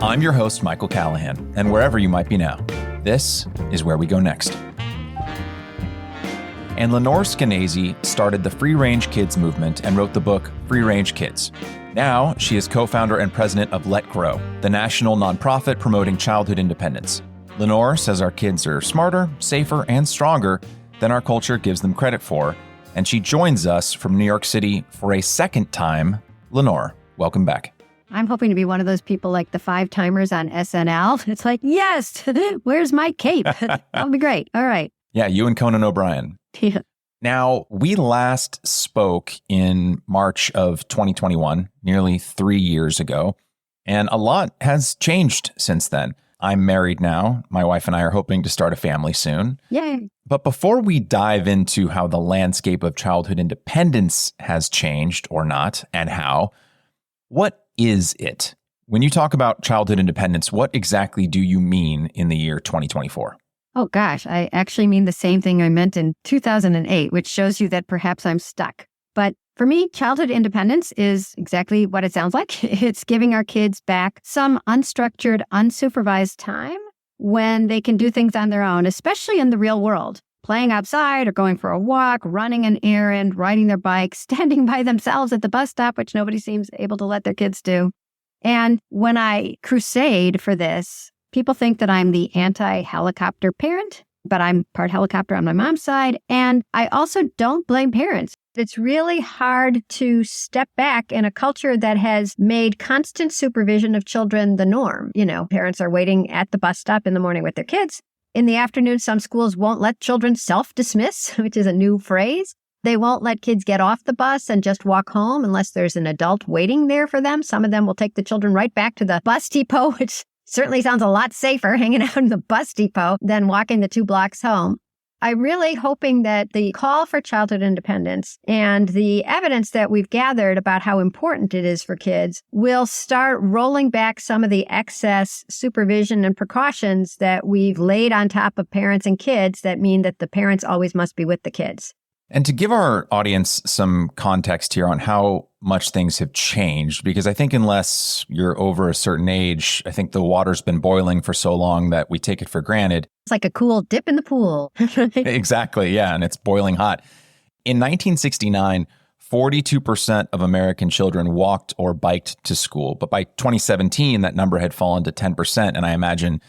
I'm your host, Michael Callahan, and wherever you might be now, this is Where We Go Next. And Lenore Skenazy started the Free Range Kids movement and wrote the book Free Range Kids. Now, she is co-founder and president of Let Grow, the national nonprofit promoting childhood independence. Lenore says our kids are smarter, safer, and stronger than our culture gives them credit for, and she joins us from New York City for a second time. Lenore, welcome back. I'm hoping to be one of those people like the 5-timers on SNL. It's like, yes, where's my cape? That'll be great. All right. Yeah, you and Conan O'Brien. Yeah. Now, we last spoke in March of 2021, nearly 3 years ago, and a lot has changed since then. I'm married now. My wife and I are hoping to start a family soon. Yay. But before we dive into how the landscape of childhood independence has changed or not, and how, what is it? When you talk about childhood independence, what exactly do you mean in the year 2024? Oh, gosh, I actually mean the same thing I meant in 2008, which shows you that perhaps I'm stuck. But for me, childhood independence is exactly what it sounds like. It's giving our kids back some unstructured, unsupervised time when they can do things on their own, especially in the real world. Playing outside or going for a walk, running an errand, riding their bike, standing by themselves at the bus stop, which nobody seems able to let their kids do. And when I crusade for this, people think that I'm the anti-helicopter parent, but I'm part helicopter on my mom's side. And I also don't blame parents. It's really hard to step back in a culture that has made constant supervision of children the norm. You know, parents are waiting at the bus stop in the morning with their kids. In the afternoon, some schools won't let children self-dismiss, which is a new phrase. They won't let kids get off the bus and just walk home unless there's an adult waiting there for them. Some of them will take the children right back to the bus depot, which certainly sounds a lot safer hanging out in the bus depot than walking the 2 blocks home. I'm really hoping that the call for childhood independence and the evidence that we've gathered about how important it is for kids will start rolling back some of the excess supervision and precautions that we've laid on top of parents and kids that mean that the parents always must be with the kids. And to give our audience some context here on how much things have changed, because I think unless you're over a certain age, I think the water's been boiling for so long that we take it for granted. It's like a cool dip in the pool. Exactly, yeah, and it's boiling hot. In 1969, 42% of American children walked or biked to school. But by 2017, that number had fallen to 10%, and I imagine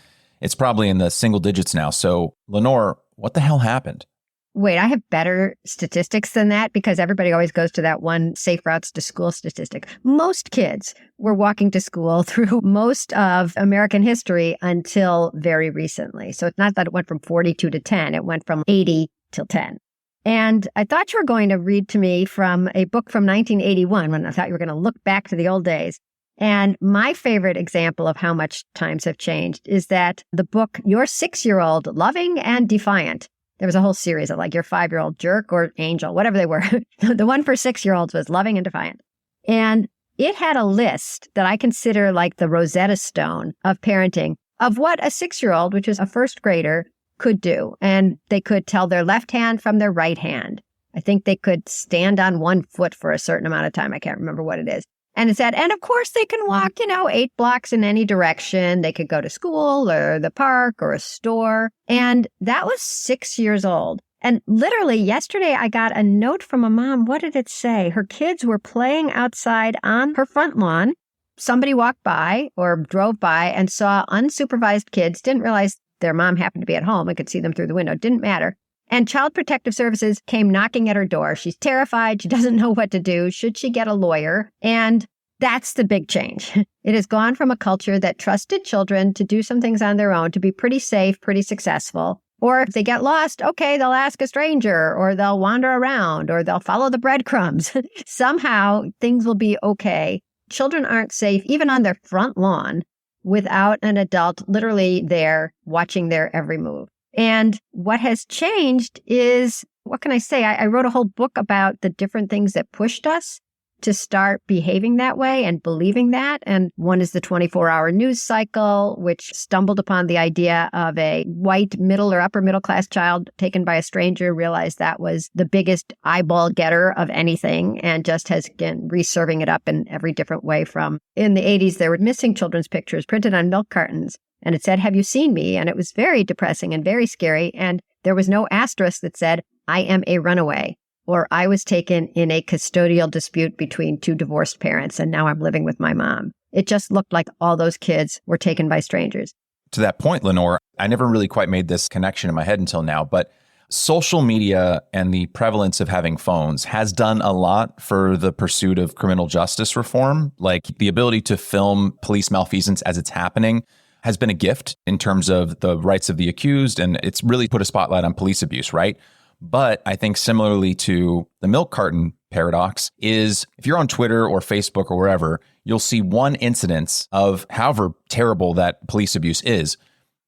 it's probably in the single digits now. So, Lenore, what the hell happened? Wait, I have better statistics than that because everybody always goes to that one safe routes to school statistic. Most kids were walking to school through most of American history until very recently. So it's not that it went from 42 to 10. It went from 80 till 10. And I thought you were going to read to me from a book from 1981 when I thought you were going to look back to the old days. And my favorite example of how much times have changed is that the book, Your 6-Year-Old, Loving and Defiant. There was a whole series of like Your 5-Year-Old Jerk or Angel, whatever they were. The one for 6-year-olds was Loving and Defiant. And it had a list that I consider like the Rosetta Stone of parenting of what a 6-year-old, which is a first grader, could do. And they could tell their left hand from their right hand. I think they could stand on one foot for a certain amount of time. I can't remember what it is. And it said, and of course they can walk, 8 blocks in any direction. They could go to school or the park or a store. And that was 6 years old. And literally yesterday, I got a note from a mom. What did it say? Her kids were playing outside on her front lawn. Somebody walked by or drove by and saw unsupervised kids, didn't realize their mom happened to be at home and could see them through the window. Didn't matter. And Child Protective Services came knocking at her door. She's terrified. She doesn't know what to do. Should she get a lawyer? And that's the big change. It has gone from a culture that trusted children to do some things on their own, to be pretty safe, pretty successful. Or if they get lost, okay, they'll ask a stranger, or they'll wander around, or they'll follow the breadcrumbs. Somehow things will be okay. Children aren't safe, even on their front lawn, without an adult literally there watching their every move. And what has changed is, what can I say? I wrote a whole book about the different things that pushed us to start behaving that way and believing that. And one is the 24-hour news cycle, which stumbled upon the idea of a white middle or upper middle class child taken by a stranger, realized that was the biggest eyeball getter of anything, and just has, again, reserving it up in every different way. From in the 80s, there were missing children's pictures printed on milk cartons, and it said, "Have you seen me?" And it was very depressing and very scary. And there was no asterisk that said, "I am a runaway," or "I was taken in a custodial dispute between two divorced parents, and now I'm living with my mom." It just looked like all those kids were taken by strangers. To that point, Lenore, I never really quite made this connection in my head until now, but social media and the prevalence of having phones has done a lot for the pursuit of criminal justice reform. Like the ability to film police malfeasance as it's happening has been a gift in terms of the rights of the accused, and it's really put a spotlight on police abuse, right? But I think similarly to the milk carton paradox is if you're on Twitter or Facebook or wherever, you'll see one incidence of however terrible that police abuse is.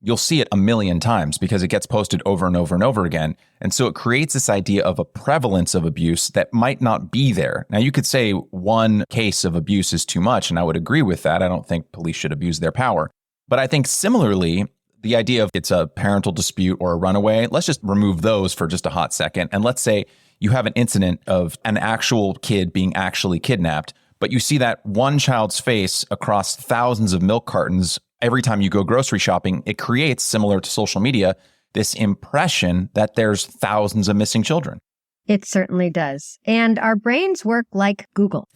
You'll see it a million times because it gets posted over and over and over again. And so it creates this idea of a prevalence of abuse that might not be there. Now, you could say one case of abuse is too much, and I would agree with that. I don't think police should abuse their power. But I think similarly, the idea of it's a parental dispute or a runaway, let's just remove those for just a hot second. And let's say you have an incident of an actual kid being actually kidnapped, but you see that one child's face across thousands of milk cartons every time you go grocery shopping. It creates, similar to social media, this impression that there's thousands of missing children. It certainly does. And our brains work like Google.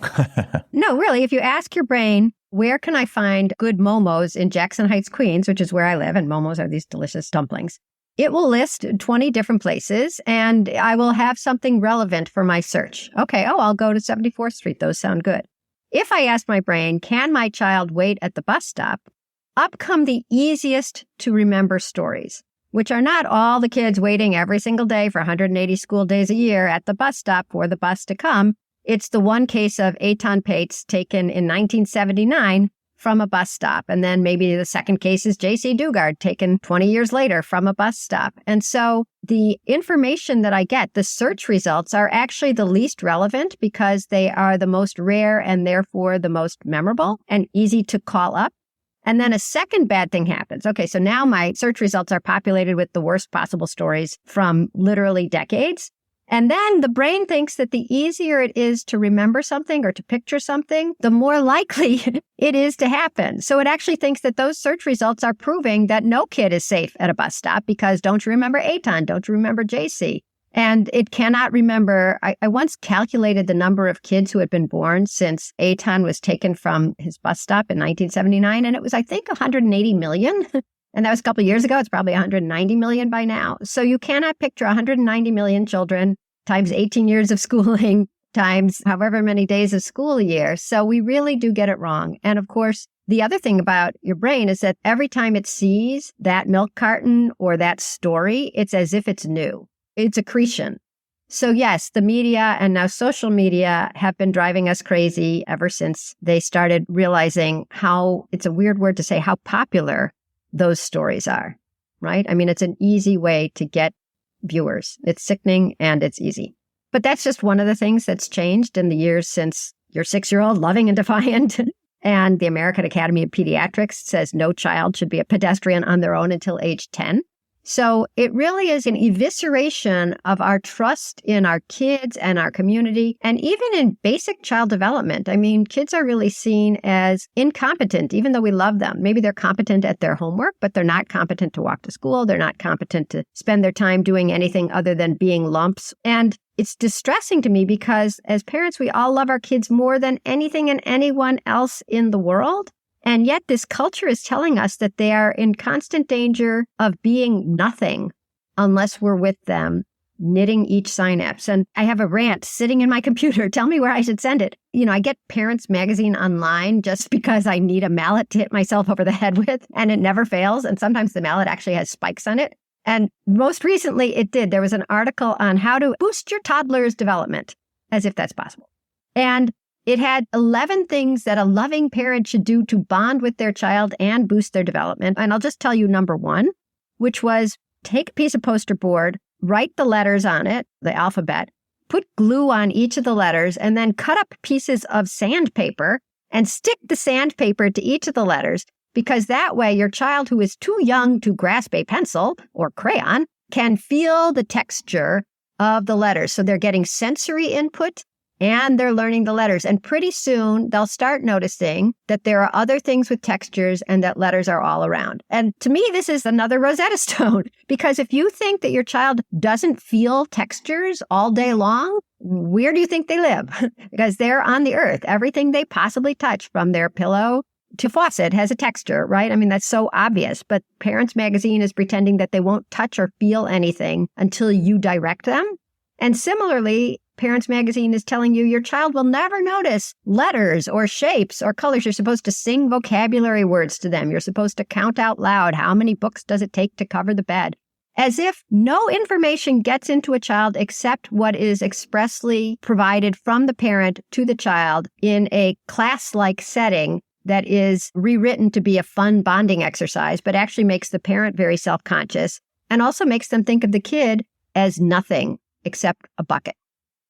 No, really, if you ask your brain, where can I find good momos in Jackson Heights, Queens, which is where I live, and momos are these delicious dumplings, it will list 20 different places, and I will have something relevant for my search. Okay, I'll go to 74th Street. Those sound good. If I ask my brain, can my child wait at the bus stop, up come the easiest to remember stories, which are not all the kids waiting every single day for 180 school days a year at the bus stop for the bus to come. It's the one case of Eitan Pates taken in 1979 from a bus stop. And then maybe the second case is J.C. Dugard taken 20 years later from a bus stop. And so the information that I get, the search results, are actually the least relevant because they are the most rare and therefore the most memorable and easy to call up. And then a second bad thing happens. Okay, so now my search results are populated with the worst possible stories from literally decades. And then the brain thinks that the easier it is to remember something or to picture something, the more likely it is to happen. So it actually thinks that those search results are proving that no kid is safe at a bus stop because don't you remember Eitan? Don't you remember JC? And it cannot remember. I once calculated the number of kids who had been born since Eitan was taken from his bus stop in 1979. And it was, I think, 180 million. And that was a couple of years ago. It's probably 190 million by now. So you cannot picture 190 million children times 18 years of schooling times however many days of school a year. So we really do get it wrong. And of course, the other thing about your brain is that every time it sees that milk carton or that story, it's as if it's new. It's accretion. So yes, the media and now social media have been driving us crazy ever since they started realizing how, it's a weird word to say, how popular those stories are, right? I mean, it's an easy way to get viewers. It's sickening and it's easy. But that's just one of the things that's changed in the years since your 6-year-old loving and defiant. And the American Academy of Pediatrics says no child should be a pedestrian on their own until age 10. So it really is an evisceration of our trust in our kids and our community, and even in basic child development. I mean, kids are really seen as incompetent, even though we love them. Maybe they're competent at their homework, but they're not competent to walk to school. They're not competent to spend their time doing anything other than being lumps. And it's distressing to me because as parents, we all love our kids more than anything and anyone else in the world. And yet this culture is telling us that they are in constant danger of being nothing unless we're with them, knitting each synapse. And I have a rant sitting in my computer. Tell me where I should send it. You know, I get Parents Magazine online just because I need a mallet to hit myself over the head with, and it never fails. And sometimes the mallet actually has spikes on it. And most recently it did. There was an article on how to boost your toddler's development, as if that's possible. And it had 11 things that a loving parent should do to bond with their child and boost their development. And I'll just tell you number one, which was take a piece of poster board, write the letters on it, the alphabet, put glue on each of the letters and then cut up pieces of sandpaper and stick the sandpaper to each of the letters, because that way your child who is too young to grasp a pencil or crayon can feel the texture of the letters. So they're getting sensory input and they're learning the letters. And pretty soon they'll start noticing that there are other things with textures and that letters are all around. And to me, this is another Rosetta Stone, because if you think that your child doesn't feel textures all day long, where do you think they live? Because they're on the earth. Everything they possibly touch, from their pillow to faucet, has a texture, right? I mean, that's so obvious. But Parents Magazine is pretending that they won't touch or feel anything until you direct them. And similarly, Parents Magazine is telling you your child will never notice letters or shapes or colors. You're supposed to sing vocabulary words to them. You're supposed to count out loud how many books does it take to cover the bed. As if no information gets into a child except what is expressly provided from the parent to the child in a class-like setting that is rewritten to be a fun bonding exercise, but actually makes the parent very self-conscious and also makes them think of the kid as nothing except a bucket.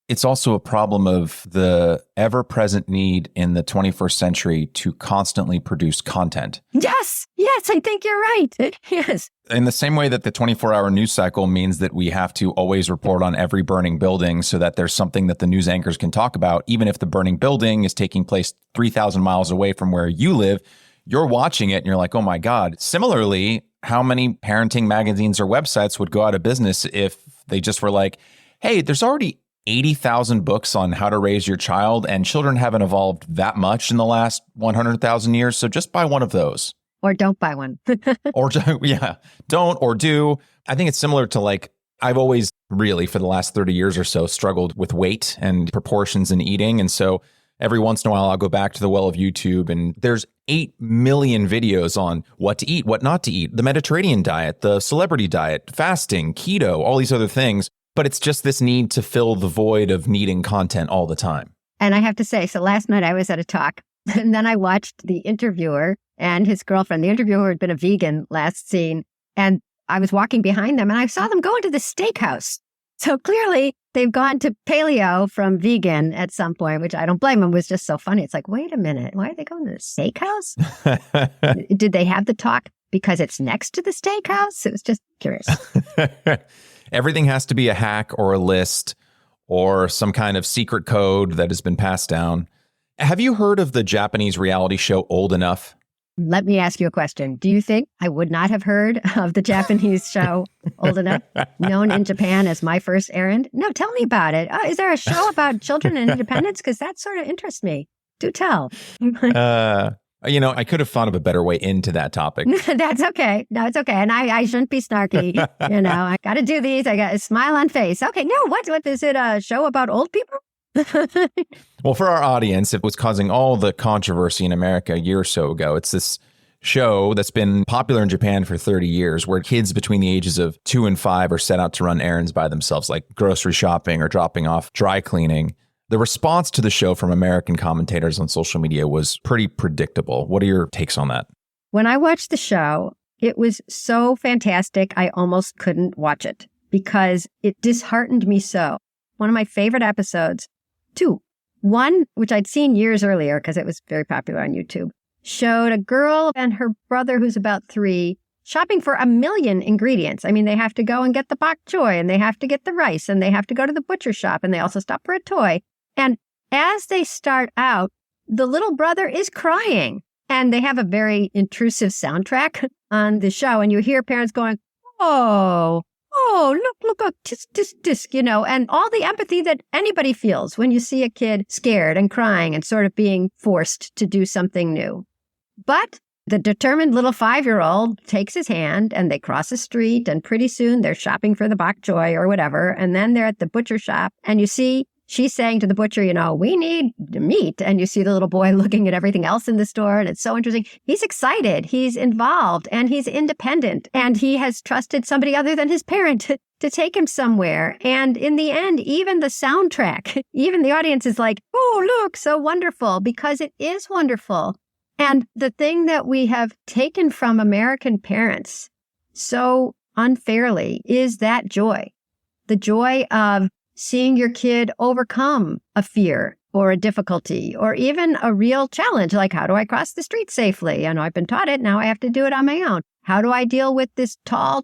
It's also a problem of the ever-present need in the 21st century to constantly produce content. Yes, I think you're right. Yes. In the same way that the 24-hour news cycle means that we have to always report on every burning building so that there's something that the news anchors can talk about, even if the burning building is taking place 3,000 miles away from where you live, you're watching it and you're like, oh my God. Similarly, how many parenting magazines or websites would go out of business if they just were like, hey, there's already 80,000 books on how to raise your child, and children haven't evolved that much in the last 100,000 years. So just buy one of those. Or don't buy one. Don't or do. I think it's similar to, like, I've always really, for the last 30 years or so, struggled with weight and proportions in eating. And so every once in a while, I'll go back to the well of YouTube, and there's 8 million videos on what to eat, what not to eat, the Mediterranean diet, the celebrity diet, fasting, keto, all these other things. But it's just this need to fill the void of needing content all the time. And I have to say, so last night I was at a talk, and then I watched the interviewer and his girlfriend. The interviewer had been a vegan last scene, and I was walking behind them, and I saw them go into the steakhouse. So clearly, they've gone to paleo from vegan at some point, which I don't blame them. It was just so funny. It's like, wait a minute, why are they going to the steakhouse? Did they have the talk because it's next to the steakhouse? It was just curious. Everything has to be a hack or a list or some kind of secret code that has been passed down. Have you heard of the Japanese reality show Old Enough? Let me ask you a question. Do you think I would not have heard of the Japanese show Old Enough, known in Japan as My First Errand? No, tell me about it. Is there a show about children and independence? Because that sort of interests me. Do tell. I could have thought of a better way into that topic. That's okay. No, it's okay. And I shouldn't be snarky. I got to do these. I got a smile on face. Okay. No, what is it? A show about old people? Well, for our audience, it was causing all the controversy in America a year or so ago. It's this show that's been popular in Japan for 30 years, where kids between the ages of 2 and 5 are set out to run errands by themselves, like grocery shopping or dropping off dry cleaning. The response to the show from American commentators on social media was pretty predictable. What are your takes on that? When I watched the show, it was so fantastic, I almost couldn't watch it because it disheartened me so. One of my favorite episodes, 2. One, which I'd seen years earlier because it was very popular on YouTube, showed a girl and her brother who's about 3 shopping for 1 million ingredients. I mean, they have to go and get the bok choy, and they have to get the rice, and they have to go to the butcher shop, and they also stop for a toy. And as they start out, the little brother is crying. And they have a very intrusive soundtrack on the show. And you hear parents going, oh, look, tisk, and all the empathy that anybody feels when you see a kid scared and crying and sort of being forced to do something new. But the determined little 5-year-old takes his hand and they cross the street, and pretty soon they're shopping for the bok choy or whatever. And then they're at the butcher shop, and you see she's saying to the butcher, we need meat. And you see the little boy looking at everything else in the store. And it's so interesting. He's excited. He's involved and he's independent. And he has trusted somebody other than his parent to take him somewhere. And in the end, even the soundtrack, even the audience is like, oh, look, so wonderful, because it is wonderful. And the thing that we have taken from American parents so unfairly is that joy, the joy of seeing your kid overcome a fear or a difficulty or even a real challenge, like how do I cross the street safely? I know I've been taught it. Now I have to do it on my own. How do I deal with this tall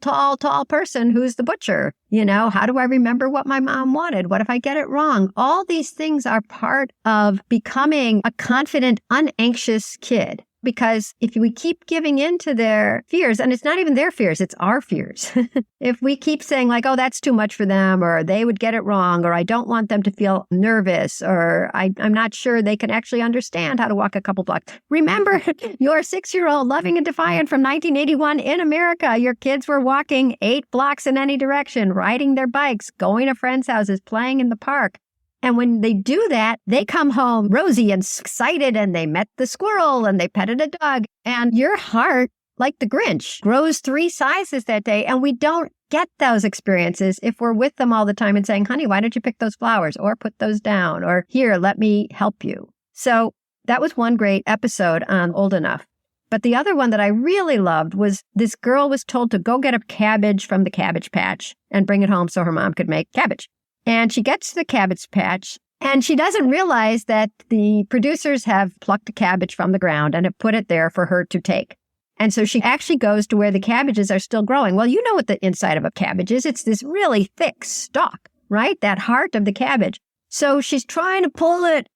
person who's the butcher? How do I remember what my mom wanted? What if I get it wrong? All these things are part of becoming a confident, unanxious kid. Because if we keep giving in to their fears, and it's not even their fears, it's our fears. If we keep saying like, oh, that's too much for them, or they would get it wrong, or I don't want them to feel nervous, or I'm not sure they can actually understand how to walk a couple blocks. Remember your 6-year-old loving and defiant from 1981 in America. Your kids were walking 8 blocks in any direction, riding their bikes, going to friends' houses, playing in the park. And when they do that, they come home rosy and excited, and they met the squirrel and they petted a dog. And your heart, like the Grinch, grows 3 sizes that day. And we don't get those experiences if we're with them all the time and saying, honey, why don't you pick those flowers or put those down? Or here, let me help you. So that was one great episode on Old Enough. But the other one that I really loved was this girl was told to go get a cabbage from the cabbage patch and bring it home so her mom could make cabbage. And she gets to the cabbage patch, and she doesn't realize that the producers have plucked a cabbage from the ground and have put it there for her to take. And so she actually goes to where the cabbages are still growing. Well, you know what the inside of a cabbage is. It's this really thick stalk, right? That heart of the cabbage. So she's trying to pull it,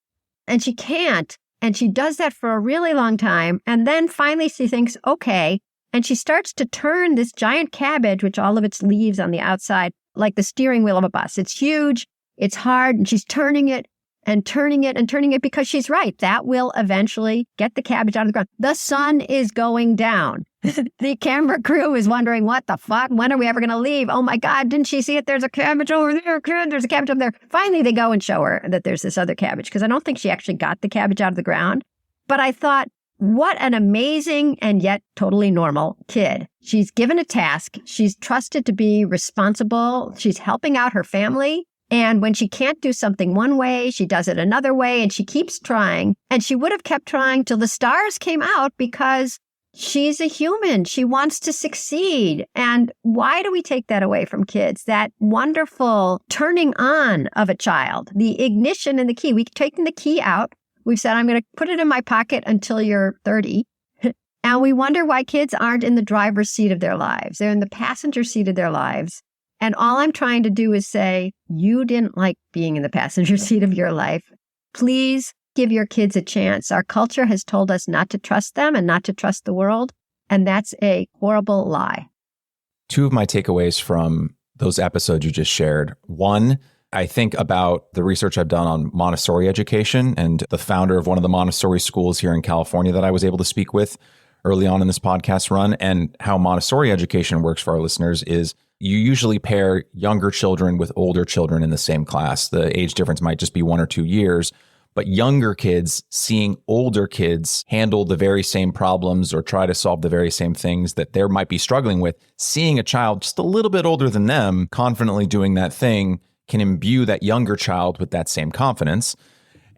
and she can't. And she does that for a really long time. And then finally she thinks, okay. And she starts to turn this giant cabbage, which all of its leaves on the outside, like the steering wheel of a bus. It's huge, it's hard, and she's turning it and turning it and turning it because she's right. That will eventually get the cabbage out of the ground. The sun is going down. The camera crew is wondering, what the fuck? When are we ever going to leave? Oh my God, didn't she see it? There's a cabbage over there. There's a cabbage over there. Finally, they go and show her that there's this other cabbage because I don't think she actually got the cabbage out of the ground. But I thought, what an amazing and yet totally normal kid. She's given a task. She's trusted to be responsible. She's helping out her family. And when she can't do something one way, she does it another way, and she keeps trying. And she would have kept trying till the stars came out because she's a human. She wants to succeed. And why do we take that away from kids? That wonderful turning on of a child, the ignition and the key. We've taken the key out. We've said, I'm going to put it in my pocket until you're 30. And we wonder why kids aren't in the driver's seat of their lives. They're in the passenger seat of their lives. And all I'm trying to do is say, you didn't like being in the passenger seat of your life. Please give your kids a chance. Our culture has told us not to trust them and not to trust the world. And that's a horrible lie. 2 of my takeaways from those episodes you just shared. One, I think about the research I've done on Montessori education, and the founder of one of the Montessori schools here in California that I was able to speak with early on in this podcast run, and how Montessori education works for our listeners is you usually pair younger children with older children in the same class. The age difference might just be 1 or 2 years, but younger kids seeing older kids handle the very same problems or try to solve the very same things that they might be struggling with, seeing a child just a little bit older than them confidently doing that thing can imbue that younger child with that same confidence.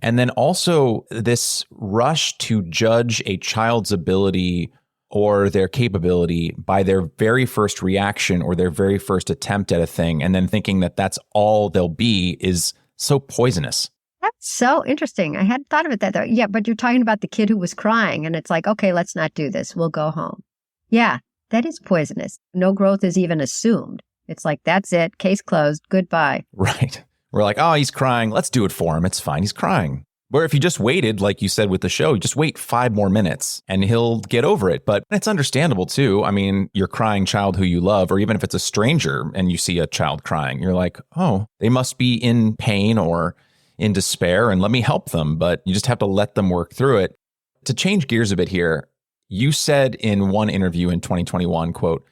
And then also this rush to judge a child's ability or their capability by their very first reaction or their very first attempt at a thing, and then thinking that that's all they'll be is so poisonous. That's so interesting. I hadn't thought of it that way. Yeah, but you're talking about the kid who was crying, and it's like, okay, let's not do this. We'll go home. Yeah, that is poisonous. No growth is even assumed. It's like, that's it. Case closed. Goodbye. Right. We're like, oh, he's crying. Let's do it for him. It's fine. He's crying. Where if you just waited, like you said with the show, you just wait 5 more minutes and he'll get over it. But it's understandable too. I mean, your crying child who you love, or even if it's a stranger and you see a child crying, you're like, oh, they must be in pain or in despair and let me help them. But you just have to let them work through it. To change gears a bit here, you said in one interview in 2021, quote,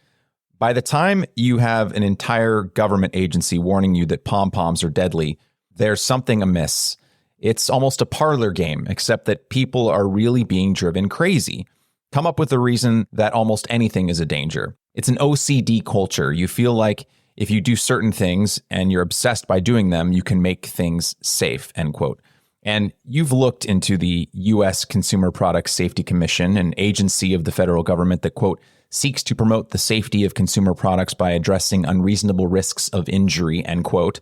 by the time you have an entire government agency warning you that pom-poms are deadly, there's something amiss. It's almost a parlor game, except that people are really being driven crazy. Come up with a reason that almost anything is a danger. It's an OCD culture. You feel like if you do certain things and you're obsessed by doing them, you can make things safe, end quote. And you've looked into the U.S. Consumer Product Safety Commission, an agency of the federal government that, quote, seeks to promote the safety of consumer products by addressing unreasonable risks of injury, end quote.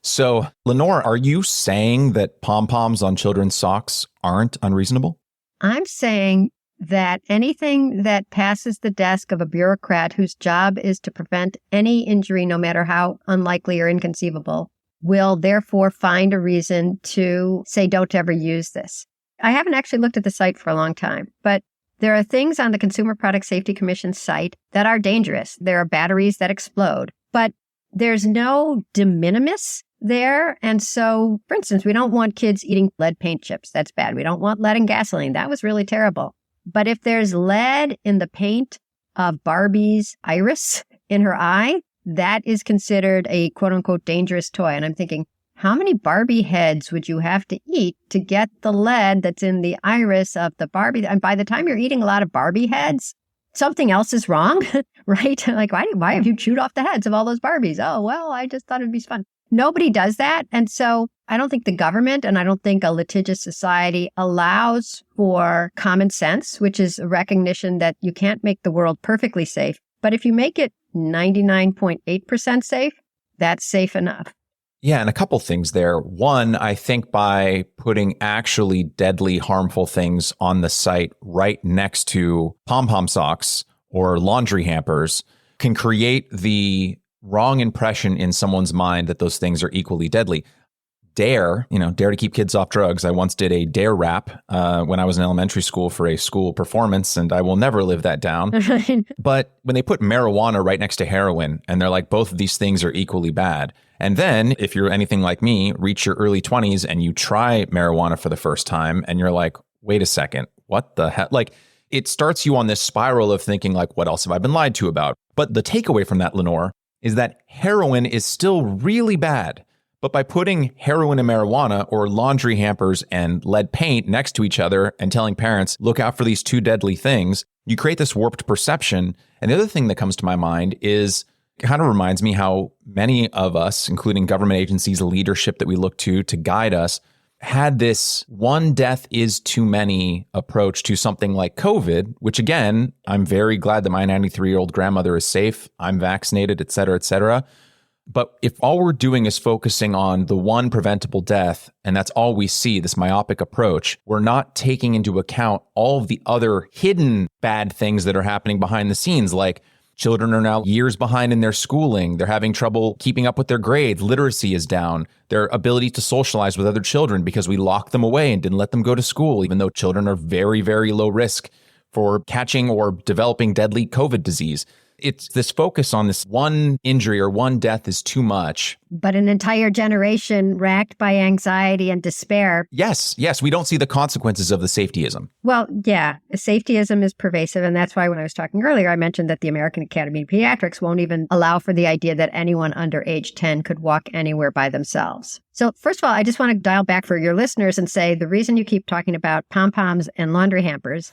So, Lenore, are you saying that pom-poms on children's socks aren't unreasonable? I'm saying that anything that passes the desk of a bureaucrat whose job is to prevent any injury, no matter how unlikely or inconceivable, will therefore find a reason to say, don't ever use this. I haven't actually looked at the site for a long time, but there are things on the Consumer Product Safety Commission site that are dangerous. There are batteries that explode, but there's no de minimis there. And so, for instance, we don't want kids eating lead paint chips. That's bad. We don't want lead in gasoline. That was really terrible. But if there's lead in the paint of Barbie's iris in her eye, that is considered a quote unquote dangerous toy. And I'm thinking, how many Barbie heads would you have to eat to get the lead that's in the iris of the Barbie? And by the time you're eating a lot of Barbie heads, something else is wrong, right? Like, why have you chewed off the heads of all those Barbies? Oh, well, I just thought it'd be fun. Nobody does that. And so I don't think the government and I don't think a litigious society allows for common sense, which is a recognition that you can't make the world perfectly safe. But if you make it 99.8% safe, that's safe enough. Yeah, and a couple things there. One, I think by putting actually deadly, harmful things on the site right next to pom-pom socks or laundry hampers can create the wrong impression in someone's mind that those things are equally deadly. Dare to keep kids off drugs. I once did a dare rap when I was in elementary school for a school performance, and I will never live that down. But when they put marijuana right next to heroin, and they're like, both of these things are equally bad. And then if you're anything like me, reach your early 20s and you try marijuana for the first time, and you're like, wait a second, what the heck? Like, it starts you on this spiral of thinking like, what else have I been lied to about? But the takeaway from that, Lenore, is that heroin is still really bad. But by putting heroin and marijuana or laundry hampers and lead paint next to each other and telling parents, look out for these two deadly things, you create this warped perception. And the other thing that comes to my mind is kind of reminds me how many of us, including government agencies, leadership that we look to guide us, had this one death is too many approach to something like COVID, which again, I'm very glad that my 93-year-old grandmother is safe. I'm vaccinated, et cetera, et cetera. But if all we're doing is focusing on the one preventable death, and that's all we see, this myopic approach, we're not taking into account all of the other hidden bad things that are happening behind the scenes, like children are now years behind in their schooling. They're having trouble keeping up with their grades. Literacy is down. Their ability to socialize with other children because we locked them away and didn't let them go to school, even though children are very, very low risk for catching or developing deadly COVID disease. It's this focus on this one injury or one death is too much. But an entire generation racked by anxiety and despair. Yes, we don't see the consequences of the safetyism. Well, yeah, safetyism is pervasive. And that's why when I was talking earlier, I mentioned that the American Academy of Pediatrics won't even allow for the idea that anyone under age 10 could walk anywhere by themselves. So first of all, I just want to dial back for your listeners and say the reason you keep talking about pom-poms and laundry hampers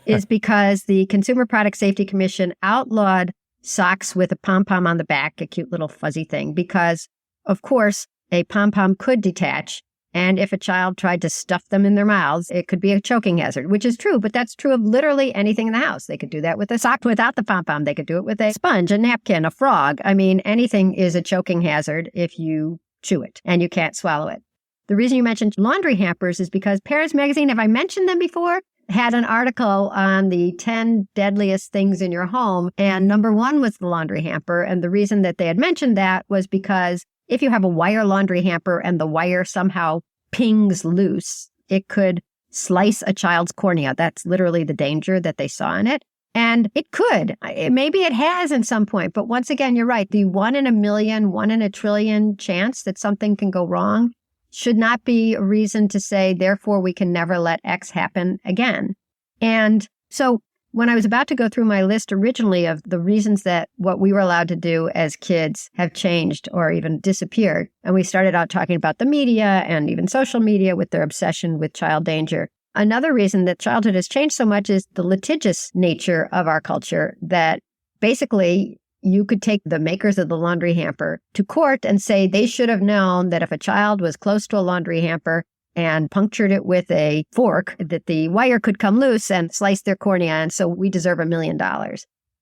is because the Consumer Product Safety Commission outlawed socks with a pom-pom on the back, a cute little fuzzy thing, because, of course, a pom-pom could detach. And if a child tried to stuff them in their mouths, it could be a choking hazard, which is true, but that's true of literally anything in the house. They could do that with a sock without the pom-pom. They could do it with a sponge, a napkin, a frog. I mean, anything is a choking hazard if you chew it and you can't swallow it. The reason you mentioned laundry hampers is because Parents Magazine, have I mentioned them before? Had an article on the 10 deadliest things in your home. And number one was the laundry hamper. And the reason that they had mentioned that was because if you have a wire laundry hamper and the wire somehow pings loose, it could slice a child's cornea. That's literally the danger that they saw in it. And it could. Maybe it has at some point. But once again, you're right. The 1 in a million, 1 in a trillion chance that something can go wrong should not be a reason to say, therefore, we can never let X happen again. And so when I was about to go through my list originally of the reasons that what we were allowed to do as kids have changed or even disappeared, and we started out talking about the media and even social media with their obsession with child danger. Another reason that childhood has changed so much is the litigious nature of our culture, that basically you could take the makers of the laundry hamper to court and say they should have known that if a child was close to a laundry hamper and punctured it with a fork, that the wire could come loose and slice their cornea. And so we deserve $1 million.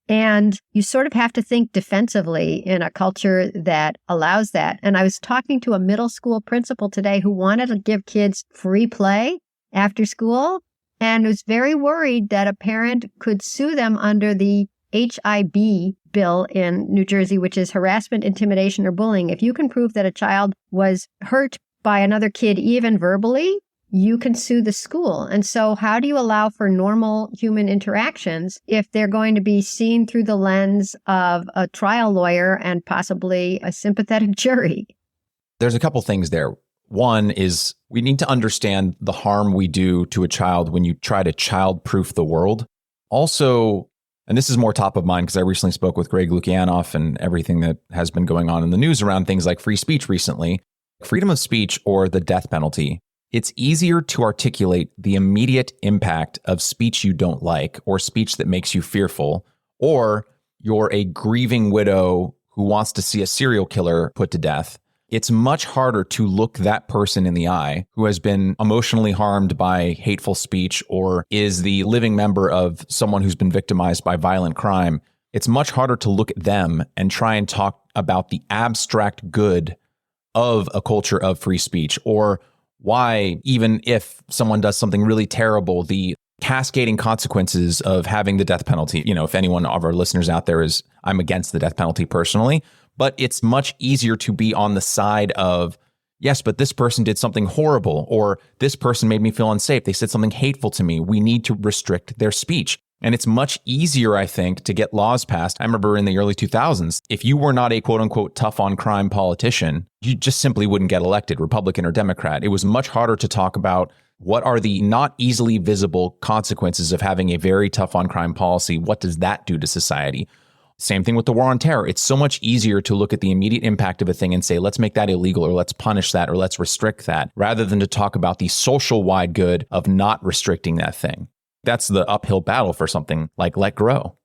And you sort of have to think defensively in a culture that allows that. And I was talking to a middle school principal today who wanted to give kids free play after school and was very worried that a parent could sue them under the HIB bill in New Jersey, which is harassment, intimidation, or bullying. If you can prove that a child was hurt by another kid, even verbally, you can sue the school. And so how do you allow for normal human interactions if they're going to be seen through the lens of a trial lawyer and possibly a sympathetic jury? There's a couple things there. One is we need to understand the harm we do to a child when you try to child-proof the world. Also, and this is more top of mind because I recently spoke with Greg Lukianoff and everything that has been going on in the news around things like free speech recently. Freedom of speech or the death penalty. It's easier to articulate the immediate impact of speech you don't like or speech that makes you fearful, or you're a grieving widow who wants to see a serial killer put to death. It's much harder to look that person in the eye who has been emotionally harmed by hateful speech or is the living member of someone who's been victimized by violent crime. It's much harder to look at them and try and talk about the abstract good of a culture of free speech, or why, even if someone does something really terrible, the cascading consequences of having the death penalty. If anyone of our listeners out there is, I'm against the death penalty personally, but it's much easier to be on the side of, yes, but this person did something horrible, or this person made me feel unsafe. They said something hateful to me. We need to restrict their speech. And it's much easier, I think, to get laws passed. I remember in the early 2000s, if you were not a quote unquote tough on crime politician, you just simply wouldn't get elected, Republican or Democrat. It was much harder to talk about what are the not easily visible consequences of having a very tough on crime policy. What does that do to society? Same thing with the war on terror. It's so much easier to look at the immediate impact of a thing and say, let's make that illegal, or let's punish that, or let's restrict that, rather than to talk about the social wide good of not restricting that thing. That's the uphill battle for something like Let Grow.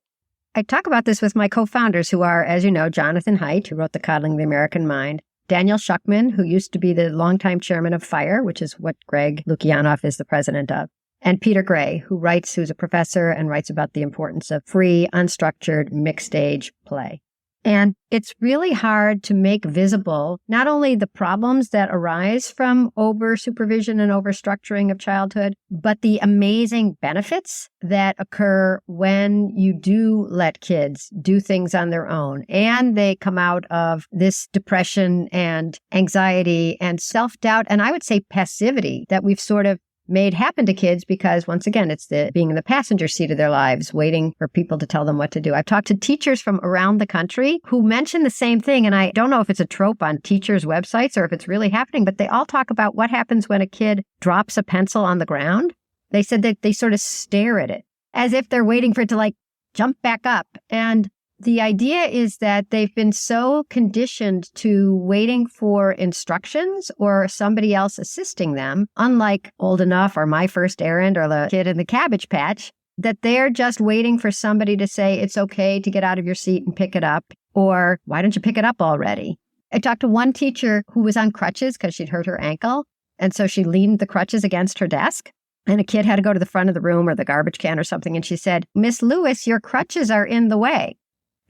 I talk about this with my co-founders who are, as you know, Jonathan Haidt, who wrote The Coddling the American Mind, Daniel Schuckman, who used to be the longtime chairman of FIRE, which is what Greg Lukianoff is the president of, and Peter Gray, who's a professor and writes about the importance of free, unstructured, mixed-age play. And it's really hard to make visible not only the problems that arise from over-supervision and over-structuring of childhood, but the amazing benefits that occur when you do let kids do things on their own. And they come out of this depression and anxiety and self-doubt, and I would say passivity that we've sort of made happen to kids because, once again, it's the being in the passenger seat of their lives, waiting for people to tell them what to do. I've talked to teachers from around the country who mention the same thing, and I don't know if it's a trope on teachers' websites or if it's really happening, but they all talk about what happens when a kid drops a pencil on the ground. They said that they sort of stare at it as if they're waiting for it to jump back up. And the idea is that they've been so conditioned to waiting for instructions or somebody else assisting them, unlike Old Enough or My First Errand or the Kid in the Cabbage Patch, that they're just waiting for somebody to say it's okay to get out of your seat and pick it up, or why don't you pick it up already? I talked to one teacher who was on crutches because she'd hurt her ankle, and so she leaned the crutches against her desk. And a kid had to go to the front of the room or the garbage can or something, and she said, "Miss Lewis, your crutches are in the way."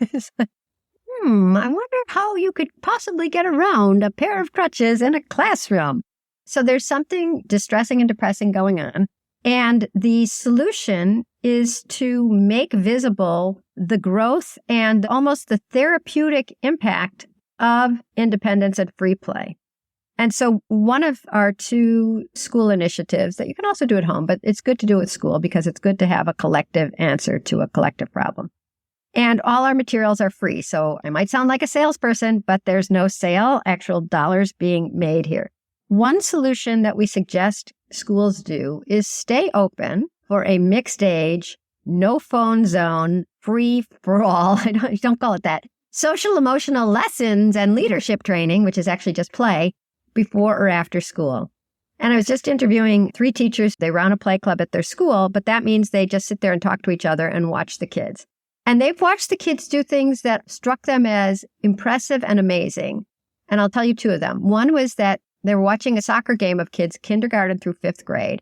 It's like, I wonder how you could possibly get around a pair of crutches in a classroom. So there's something distressing and depressing going on. And the solution is to make visible the growth and almost the therapeutic impact of independence and free play. And so one of our two school initiatives that you can also do at home, but it's good to do at school because it's good to have a collective answer to a collective problem. And all our materials are free. So I might sound like a salesperson, but there's no sale, actual dollars being made here. One solution that we suggest schools do is stay open for a mixed age, no phone zone, free for all. I don't call it that. Social emotional lessons and leadership training, which is actually just play, before or after school. And I was just interviewing 3 teachers. They run a play club at their school, but that means they just sit there and talk to each other and watch the kids. And they've watched the kids do things that struck them as impressive and amazing. And I'll tell you 2 of them. One was that they were watching a soccer game of kids kindergarten through 5th grade.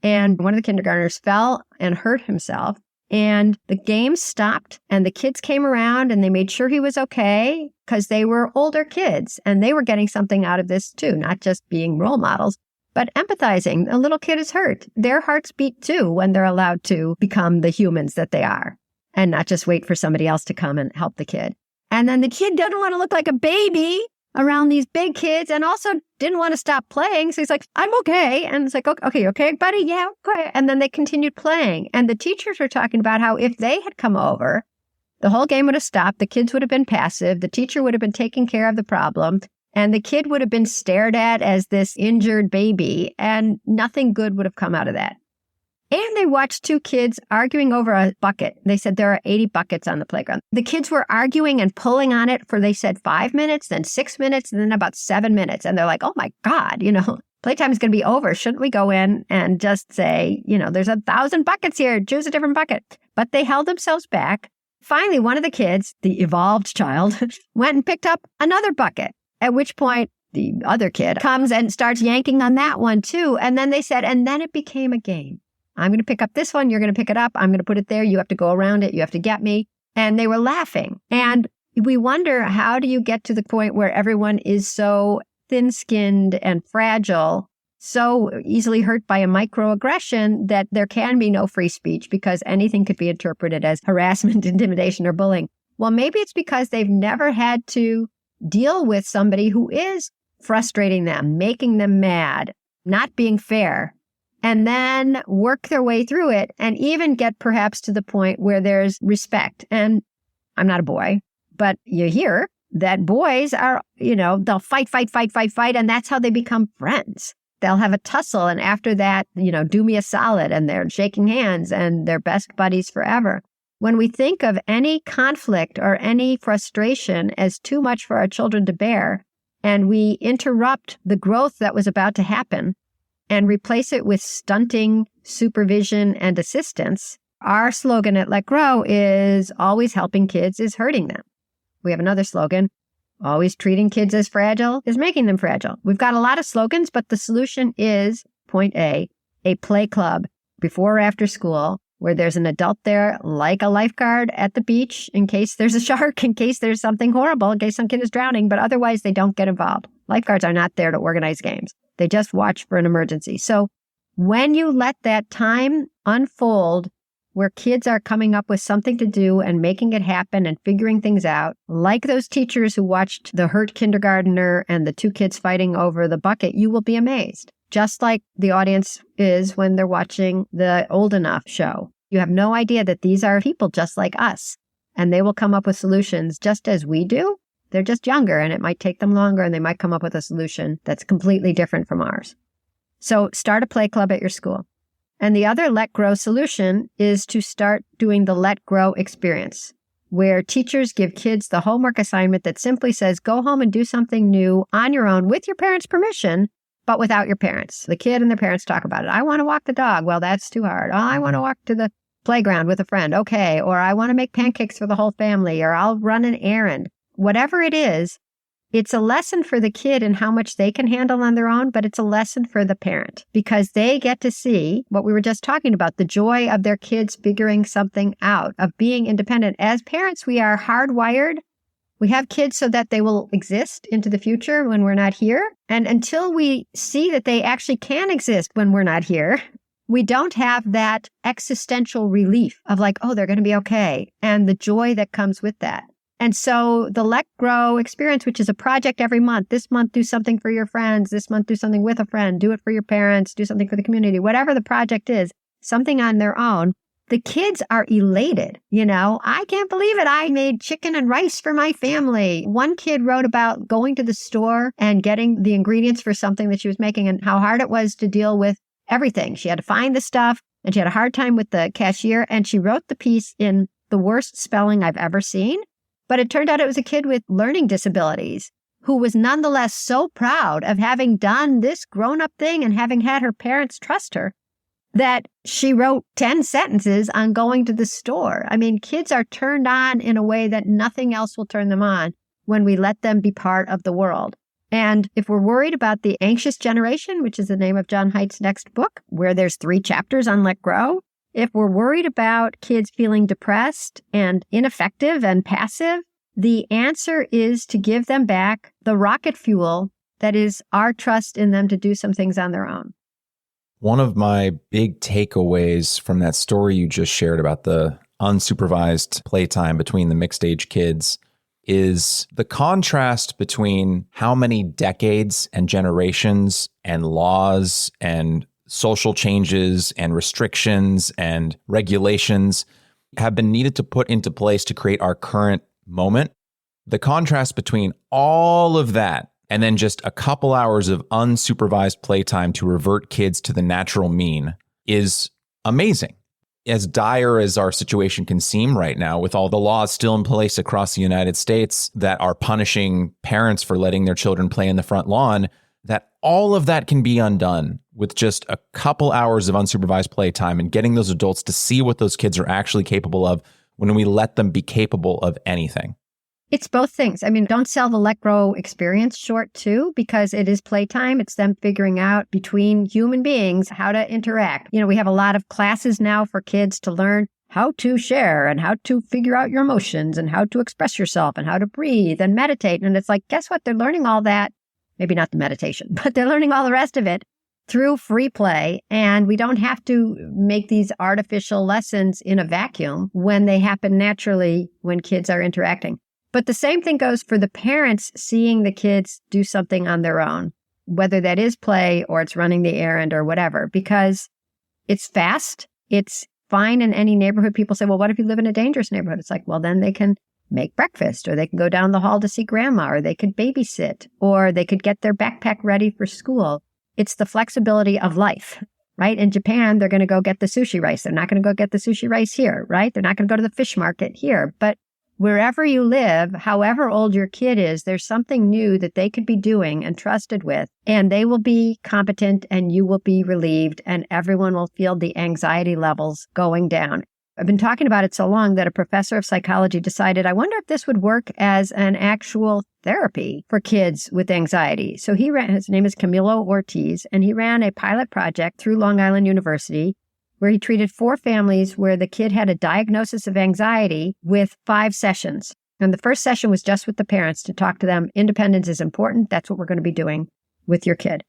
And one of the kindergartners fell and hurt himself. And the game stopped and the kids came around and they made sure he was okay because they were older kids and they were getting something out of this too, not just being role models, but empathizing. A little kid is hurt. Their hearts beat too when they're allowed to become the humans that they are and not just wait for somebody else to come and help the kid. And then the kid doesn't want to look like a baby around these big kids and also didn't want to stop playing. So he's like, I'm okay. And it's like, okay, buddy? Yeah, okay. And then they continued playing. And the teachers were talking about how if they had come over, the whole game would have stopped. The kids would have been passive. The teacher would have been taking care of the problem. And the kid would have been stared at as this injured baby. And nothing good would have come out of that. And they watched two kids arguing over a bucket. They said there are 80 buckets on the playground. The kids were arguing and pulling on it for, they said, 5 minutes, then 6 minutes, and then about 7 minutes. And they're like, oh my God, playtime is going to be over. Shouldn't we go in and just say, there's 1,000 buckets here. Choose a different bucket. But they held themselves back. Finally, one of the kids, the evolved child, went and picked up another bucket, at which point the other kid comes and starts yanking on that one too. And then they said, and then it became a game. I'm going to pick up this one. You're going to pick it up. I'm going to put it there. You have to go around it. You have to get me. And they were laughing. And we wonder, how do you get to the point where everyone is so thin-skinned and fragile, so easily hurt by a microaggression that there can be no free speech because anything could be interpreted as harassment, intimidation, or bullying? Well, maybe it's because they've never had to deal with somebody who is frustrating them, making them mad, not being fair, and then work their way through it and even get perhaps to the point where there's respect. And I'm not a boy, but you hear that boys are, they'll fight. And that's how they become friends. They'll have a tussle. And after that, do me a solid. And they're shaking hands and they're best buddies forever. When we think of any conflict or any frustration as too much for our children to bear, and we interrupt the growth that was about to happen, and replace it with stunting supervision and assistance, our slogan at Let Grow is always helping kids is hurting them. We have another slogan, always treating kids as fragile is making them fragile. We've got a lot of slogans, but the solution is, point A play club before or after school where there's an adult there like a lifeguard at the beach in case there's a shark, in case there's something horrible, in case some kid is drowning, but otherwise they don't get involved. Lifeguards are not there to organize games. They just watch for an emergency. So when you let that time unfold where kids are coming up with something to do and making it happen and figuring things out, like those teachers who watched the hurt kindergartner and the two kids fighting over the bucket, you will be amazed. Just like the audience is when they're watching the Old Enough show. You have no idea that these are people just like us, and they will come up with solutions just as we do. They're just younger and it might take them longer and they might come up with a solution that's completely different from ours. So start a play club at your school. And the other Let Grow solution is to start doing the Let Grow experience, where teachers give kids the homework assignment that simply says, go home and do something new on your own with your parents' permission, but without your parents. The kid and their parents talk about it. I want to walk the dog. Well, that's too hard. Oh, I want to walk to the playground with a friend. Okay. Or I want to make pancakes for the whole family, or I'll run an errand. Whatever it is, it's a lesson for the kid in how much they can handle on their own, but it's a lesson for the parent because they get to see what we were just talking about, the joy of their kids figuring something out, of being independent. As parents, we are hardwired. We have kids so that they will exist into the future when we're not here. And until we see that they actually can exist when we're not here, we don't have that existential relief of like, oh, they're going to be okay, and the joy that comes with that. And so the Let Grow experience, which is a project every month, this month do something for your friends, this month do something with a friend, do it for your parents, do something for the community, whatever the project is, something on their own. The kids are elated. I can't believe it. I made chicken and rice for my family. One kid wrote about going to the store and getting the ingredients for something that she was making and how hard it was to deal with everything. She had to find the stuff and she had a hard time with the cashier. And she wrote the piece in the worst spelling I've ever seen. But it turned out it was a kid with learning disabilities who was nonetheless so proud of having done this grown-up thing and having had her parents trust her that she wrote 10 sentences on going to the store. I mean, kids are turned on in a way that nothing else will turn them on when we let them be part of the world. And if we're worried about the anxious generation, which is the name of John Haidt's next book, where there's 3 chapters on Let Grow, If we're worried about kids feeling depressed and ineffective and passive, the answer is to give them back the rocket fuel that is our trust in them to do some things on their own. One of my big takeaways from that story you just shared about the unsupervised playtime between the mixed age kids is the contrast between how many decades and generations and laws and social changes and restrictions and regulations have been needed to put into place to create our current moment. The contrast between all of that and then just a couple hours of unsupervised playtime to revert kids to the natural mean is amazing. As dire as our situation can seem right now, with all the laws still in place across the United States that are punishing parents for letting their children play in the front lawn, that all of that can be undone with just a couple hours of unsupervised playtime and getting those adults to see what those kids are actually capable of when we let them be capable of anything. It's both things. I mean, don't sell the Let Grow experience short too, because it is playtime. It's them figuring out between human beings how to interact. You know, we have a lot of classes now for kids to learn how to share and how to figure out your emotions and how to express yourself and how to breathe and meditate. And it's like, guess what? They're learning all that. Maybe not the meditation, but they're learning all the rest of it through free play. And we don't have to make these artificial lessons in a vacuum when they happen naturally when kids are interacting. But the same thing goes for the parents seeing the kids do something on their own, whether that is play or it's running the errand or whatever, because it's fast. It's fine in any neighborhood. People say, well, what if you live in a dangerous neighborhood? It's like, well, then they can make breakfast, or they can go down the hall to see grandma, or they could babysit, or they could get their backpack ready for school. It's the flexibility of life, right? In Japan, they're going to go get the sushi rice. They're not going to go get the sushi rice here, right? They're not going to go to the fish market here. But wherever you live, however old your kid is, there's something new that they could be doing and trusted with, and they will be competent and you will be relieved and everyone will feel the anxiety levels going down. I've been talking about it so long that a professor of psychology decided, I wonder if this would work as an actual therapy for kids with anxiety. So he ran, his name is Camilo Ortiz, and he ran a pilot project through Long Island University where he treated 4 families where the kid had a diagnosis of anxiety with 5 sessions. And the first session was just with the parents to talk to them. Independence is important. That's what we're going to be doing with your kid.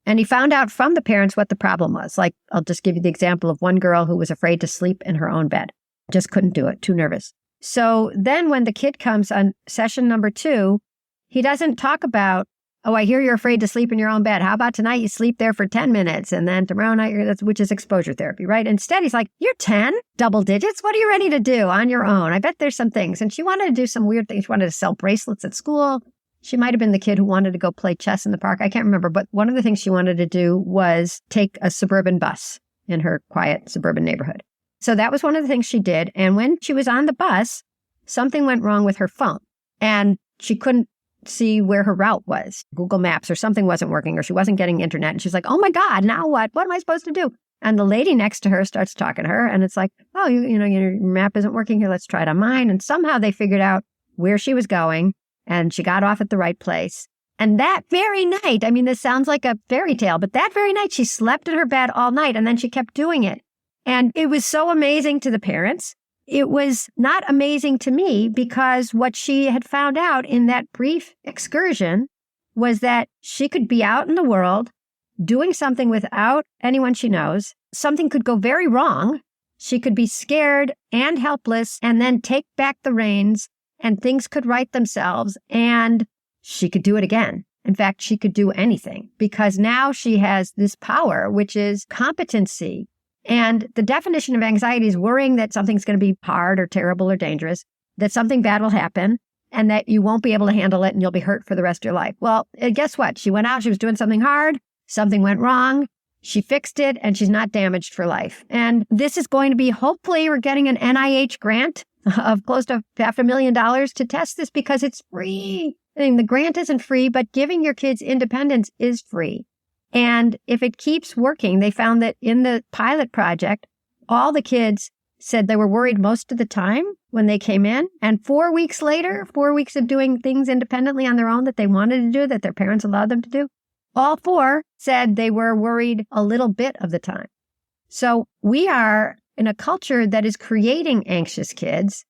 And he found out from the parents what the problem was. Like, I'll just give you the example of one girl who was afraid to sleep in her own bed. Just couldn't do it, too nervous. So then when the kid comes on session number 2, he doesn't talk about, oh, I hear you're afraid to sleep in your own bed. How about tonight you sleep there for 10 minutes and then tomorrow night, which is exposure therapy, right? Instead, he's like, you're 10, double digits. What are you ready to do on your own? I bet there's some things. And she wanted to do some weird things. She wanted to sell bracelets at school. She might have been the kid who wanted to go play chess in the park. I can't remember. But one of the things she wanted to do was take a suburban bus in her quiet suburban neighborhood. So that was one of the things she did. And when she was on the bus, something went wrong with her phone and she couldn't see where her route was. Google Maps or something wasn't working or she wasn't getting internet. And she's like, oh my God, now what? What am I supposed to do? And the lady next to her starts talking to her. And it's like, oh, you know, your map isn't working here. Let's try it on mine. And somehow they figured out where she was going. And she got off at the right place. And that very night, I mean, this sounds like a fairy tale, but that very night she slept in her bed all night and then she kept doing it. And it was so amazing to the parents. It was not amazing to me because what she had found out in that brief excursion was that she could be out in the world doing something without anyone she knows. Something could go very wrong. She could be scared and helpless and then take back the reins and things could right themselves and she could do it again. In fact, she could do anything because now she has this power, which is competency. And the definition of anxiety is worrying that something's going to be hard or terrible or dangerous, that something bad will happen and that you won't be able to handle it and you'll be hurt for the rest of your life. Well, guess what? She went out, she was doing something hard, something went wrong. She fixed it and she's not damaged for life. And this is going to be, hopefully we're getting an NIH grant of close to $500,000 to test this because it's free. I mean, the grant isn't free, but giving your kids independence is free. And if it keeps working, they found that in the pilot project, all the kids said they were worried most of the time when they came in. And 4 weeks later, 4 weeks of doing things independently on their own that they wanted to do, that their parents allowed them to do, all 4 said they were worried a little bit of the time. So we are in a culture that is creating anxious kids.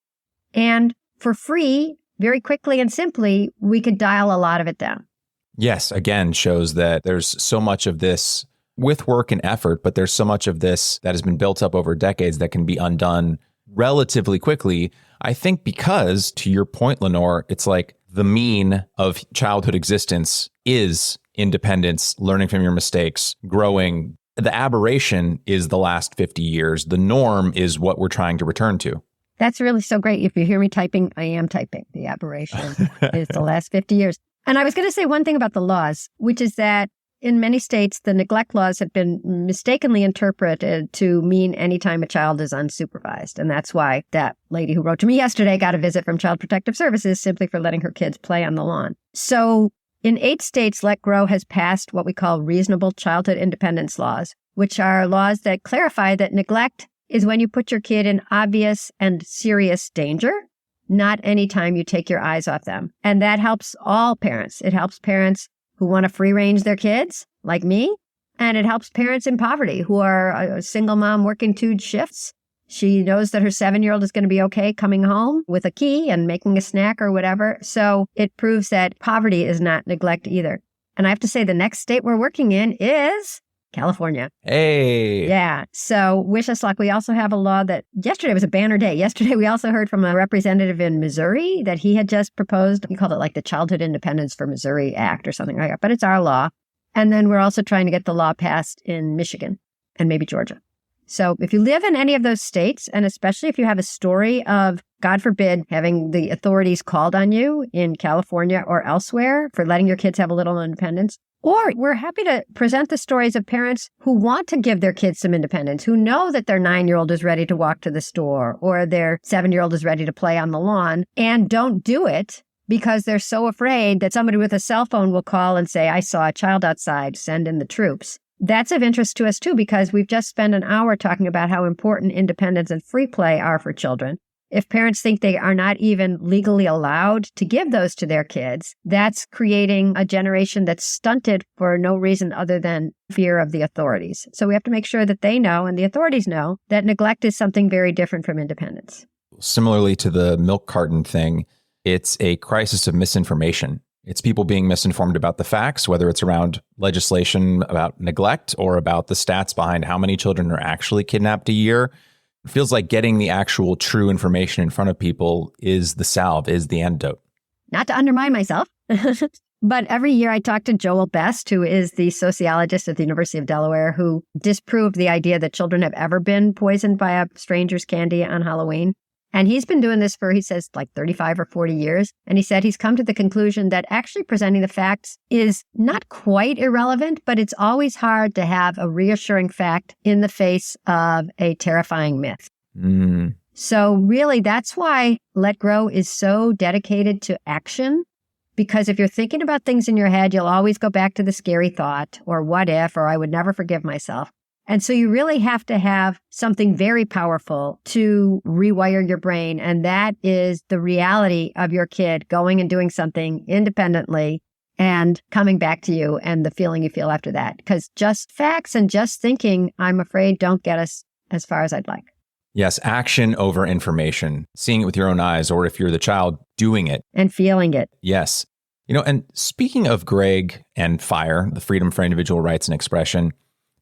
And for free, very quickly and simply, we could dial a lot of it down. Yes, again, shows that there's so much of this with work and effort, but there's so much of this that has been built up over decades that can be undone relatively quickly. I think because, to your point, Lenore, it's like the mean of childhood existence is independence, learning from your mistakes, growing. The aberration is the last 50 years. The norm is what we're trying to return to. That's really so great. If you hear me typing, I am typing. The aberration is the last 50 years. And I was going to say one thing about the laws, which is that in many states, the neglect laws have been mistakenly interpreted to mean anytime a child is unsupervised. And that's why that lady who wrote to me yesterday got a visit from Child Protective Services simply for letting her kids play on the lawn. So in 8 states, Let Grow has passed what we call reasonable childhood independence laws, which are laws that clarify that neglect is when you put your kid in obvious and serious danger, not anytime you take your eyes off them. And that helps all parents. It helps parents who want to free range their kids, like me. And it helps parents in poverty who are a single mom working 2 shifts. She knows that her 7-year-old is going to be okay coming home with a key and making a snack or whatever. So it proves that poverty is not neglect either. And I have to say the next state we're working in is California. Hey. Yeah. So wish us luck. We also have a law that yesterday was a banner day. Yesterday, we also heard from a representative in Missouri that he had just proposed, he called it like the Childhood Independence for Missouri Act or something like that. But it's our law. And then we're also trying to get the law passed in Michigan and maybe Georgia. So if you live in any of those states, and especially if you have a story of, God forbid, having the authorities called on you in California or elsewhere for letting your kids have a little independence, or we're happy to present the stories of parents who want to give their kids some independence, who know that their 9-year-old is ready to walk to the store or their 7-year-old is ready to play on the lawn and don't do it because they're so afraid that somebody with a cell phone will call and say, I saw a child outside, send in the troops. That's of interest to us too, because we've just spent an hour talking about how important independence and free play are for children. If parents think they are not even legally allowed to give those to their kids, that's creating a generation that's stunted for no reason other than fear of the authorities. So we have to make sure that they know and the authorities know that neglect is something very different from independence. Similarly to the milk carton thing, it's a crisis of misinformation. It's people being misinformed about the facts, whether it's around legislation about neglect or about the stats behind how many children are actually kidnapped a year. It feels like getting the actual true information in front of people is the salve, is the antidote. Not to undermine myself, but every year I talk to Joel Best, who is the sociologist at the University of Delaware, who disproved the idea that children have ever been poisoned by a stranger's candy on Halloween. And he's been doing this for, he says, like 35 or 40 years. And he said he's come to the conclusion that actually presenting the facts is not quite irrelevant, but it's always hard to have a reassuring fact in the face of a terrifying myth. So really, that's why Let Grow is so dedicated to action. Because if you're thinking about things in your head, you'll always go back to the scary thought or what if, or I would never forgive myself. And so you really have to have something very powerful to rewire your brain. And that is the reality of your kid going and doing something independently and coming back to you and the feeling you feel after that. Because just facts and just thinking, I'm afraid, don't get us as far as I'd like. Yes, action over information, seeing it with your own eyes, or if you're the child, doing it. And feeling it. Yes. You know, and speaking of Greg and FIRE, the Freedom for Individual Rights and Expression,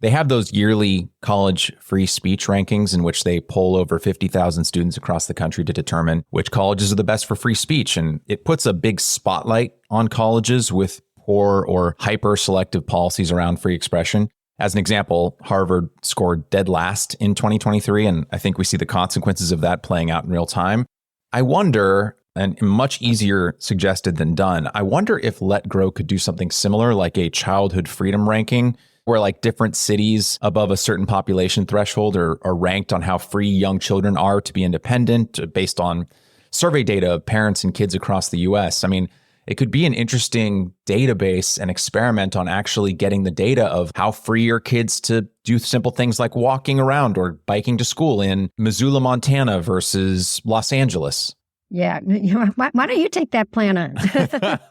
they have those yearly college free speech rankings in which they poll over 50,000 students across the country to determine which colleges are the best for free speech. And it puts a big spotlight on colleges with poor or hyper-selective policies around free expression. As an example, Harvard scored dead last in 2023, and I think we see the consequences of that playing out in real time. I wonder, and much easier suggested than done, I wonder if Let Grow could do something similar, like a childhood freedom ranking, where like different cities above a certain population threshold are ranked on how free young children are to be independent based on survey data of parents and kids across the US. I mean, it could be an interesting database and experiment on actually getting the data of how free are kids to do simple things like walking around or biking to school in Missoula, Montana versus Los Angeles. Yeah. Why don't you take that plan on?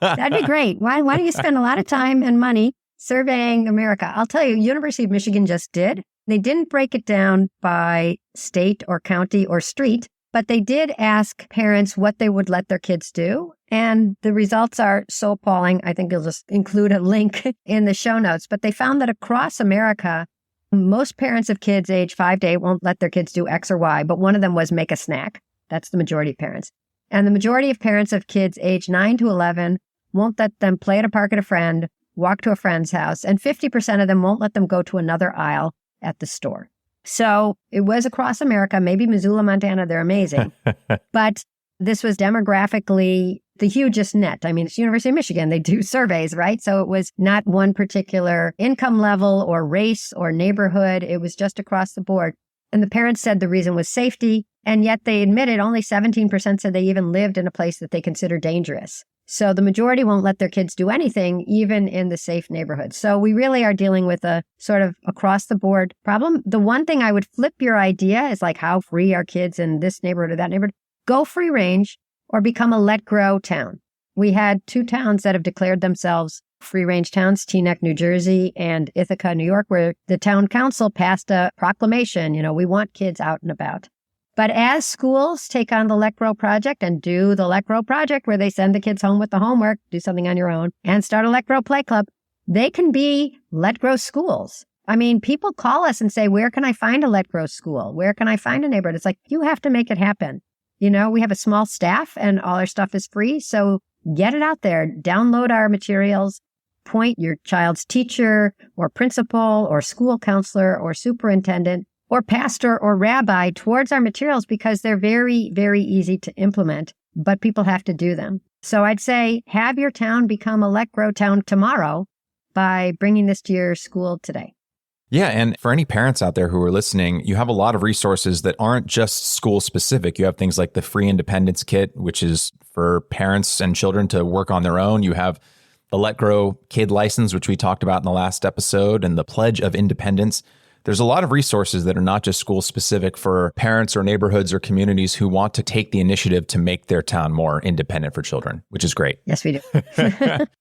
That'd be great. Why don't you spend a lot of time and money surveying America? I'll tell you, University of Michigan just did. They didn't break it down by state or county or street, but they did ask parents what they would let their kids do. And the results are so appalling. I think you'll just include a link in the show notes. But they found that across America, most parents of kids age 5 to 8 won't let their kids do X or Y, but one of them was make a snack. That's the majority of parents. And the majority of parents of kids age 9 to 11 won't let them play at a park at a friend, walk to a friend's house, and 50% of them won't let them go to another aisle at the store. So it was across America, maybe Missoula, Montana, they're amazing. But this was demographically the hugest net. I mean, it's University of Michigan. They do surveys, right? So it was not one particular income level or race or neighborhood. It was just across the board. And the parents said the reason was safety. And yet they admitted only 17% said they even lived in a place that they consider dangerous. So the majority won't let their kids do anything, even in the safe neighborhood. So we really are dealing with a sort of across the board problem. The one thing I would flip your idea is like, how free are kids in this neighborhood or that neighborhood? Go free range or become a let grow town. We had 2 towns that have declared themselves free range towns, Teaneck, New Jersey, and Ithaca, New York, where the town council passed a proclamation, we want kids out and about. But as schools take on the Let Grow project and do the Let Grow project where they send the kids home with the homework, do something on your own, and start a Let Grow play club, they can be Let Grow schools. I mean, people call us and say, where can I find a Let Grow school? Where can I find a neighborhood? It's like, you have to make it happen. We have a small staff and all our stuff is free. So get it out there, download our materials, point your child's teacher or principal or school counselor or superintendent or pastor or rabbi towards our materials because they're very, very easy to implement, but people have to do them. So I'd say have your town become a Let Grow town tomorrow by bringing this to your school today. Yeah. And for any parents out there who are listening, you have a lot of resources that aren't just school specific. You have things like the Free Independence Kit, which is for parents and children to work on their own. You have the Let Grow Kid License, which we talked about in the last episode, and the Pledge of Independence. There's a lot of resources that are not just school specific for parents or neighborhoods or communities who want to take the initiative to make their town more independent for children, which is great. Yes, we do.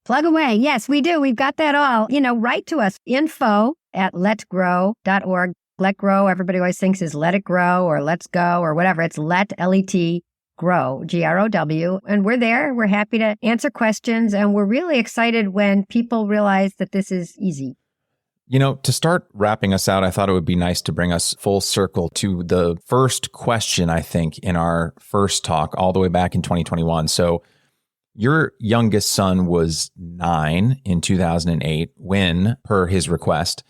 Plug away. Yes, we do. We've got that all. Write to us, info@letgrow.org. Let Grow, everybody always thinks is Let It Grow or Let's Go or whatever. It's Let, L-E-T, Grow, G-R-O-W. And we're there. We're happy to answer questions. And we're really excited when people realize that this is easy. To start wrapping us out, I thought it would be nice to bring us full circle to the first question, I think, in our first talk all the way back in 2021. So your youngest son was 9 in 2008 when, per his request,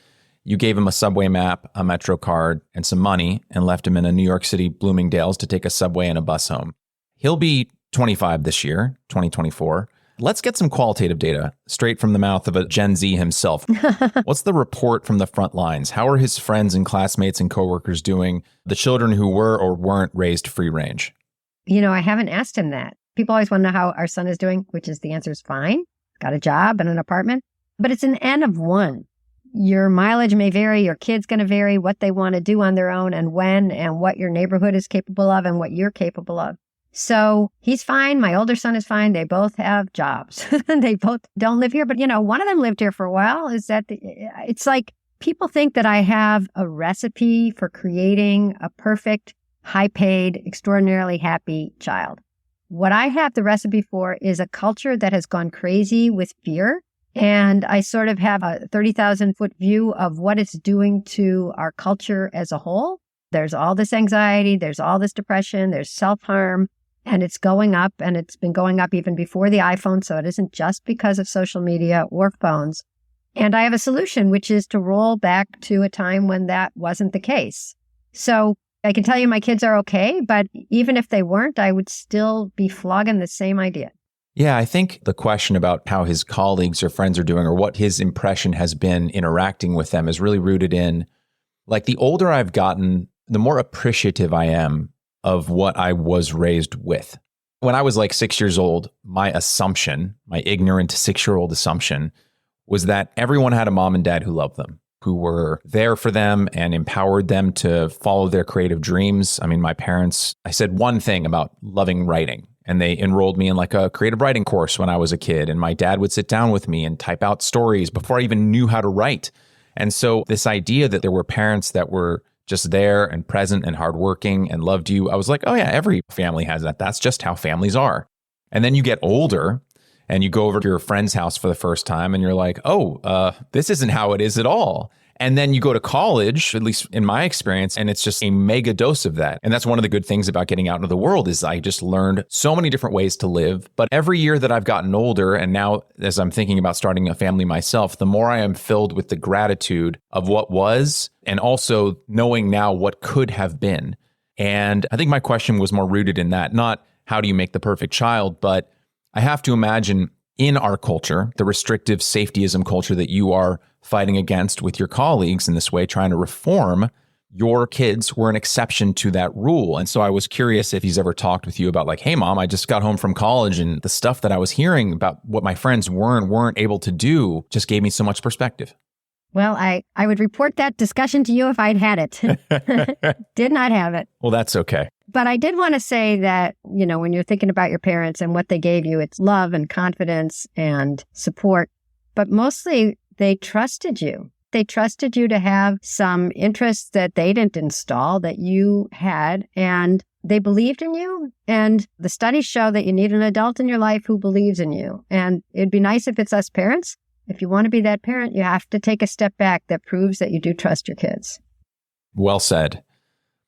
you gave him a subway map, a Metro card, and some money and left him in a New York City Bloomingdale's to take a subway and a bus home. He'll be 25 this year, 2024. Let's get some qualitative data straight from the mouth of a Gen Z himself. What's the report from the front lines? How are his friends and classmates and coworkers doing, the children who were or weren't raised free range? I haven't asked him that. People always want to know how our son is doing, which is the answer is fine. Got a job and an apartment, but it's an N of 1. Your mileage may vary. Your kid's going to vary what they want to do on their own and when and what your neighborhood is capable of and what you're capable of. So he's fine. My older son is fine. They both have jobs. They both don't live here. But, one of them lived here for a while. It's like people think that I have a recipe for creating a perfect, high-paid, extraordinarily happy child. What I have the recipe for is a culture that has gone crazy with fear. And I sort of have a 30,000-foot view of what it's doing to our culture as a whole. There's all this anxiety. There's all this depression. There's self-harm. And it's going up, and it's been going up even before the iPhone, so it isn't just because of social media or phones. And I have a solution, which is to roll back to a time when that wasn't the case. So I can tell you my kids are okay, but even if they weren't, I would still be flogging the same idea. Yeah, I think the question about how his colleagues or friends are doing or what his impression has been interacting with them is really rooted in, like, the older I've gotten, the more appreciative I am of what I was raised with. When I was like 6 years old, my ignorant 6-year-old assumption was that everyone had a mom and dad who loved them, who were there for them and empowered them to follow their creative dreams. I mean, my parents, I said one thing about loving writing, and they enrolled me in like a creative writing course when I was a kid. And my dad would sit down with me and type out stories before I even knew how to write. And so this idea that there were parents that were just there and present and hardworking and loved you, I was like, oh yeah, every family has that. That's just how families are. And then you get older and you go over to your friend's house for the first time and you're like, this isn't how it is at all. And then you go to college, at least in my experience, and it's just a mega dose of that. And that's one of the good things about getting out into the world is I just learned so many different ways to live. But every year that I've gotten older, and now as I'm thinking about starting a family myself, the more I am filled with the gratitude of what was, and also knowing now what could have been. And I think my question was more rooted in that, not how do you make the perfect child, but I have to imagine in our culture, the restrictive safetyism culture that you are fighting against with your colleagues in this way, trying to reform, your kids were an exception to that rule. And so I was curious if he's ever talked with you about like, hey, mom, I just got home from college and the stuff that I was hearing about what my friends weren't able to do just gave me so much perspective. Well, I would report that discussion to you if I'd had it. Did not have it. Well, that's okay. But I did want to say that, when you're thinking about your parents and what they gave you, it's love and confidence and support. But mostly they trusted you. They trusted you to have some interests that they didn't install that you had, and they believed in you. And the studies show that you need an adult in your life who believes in you. And it'd be nice if it's us parents. If you want to be that parent, you have to take a step back that proves that you do trust your kids. Well said.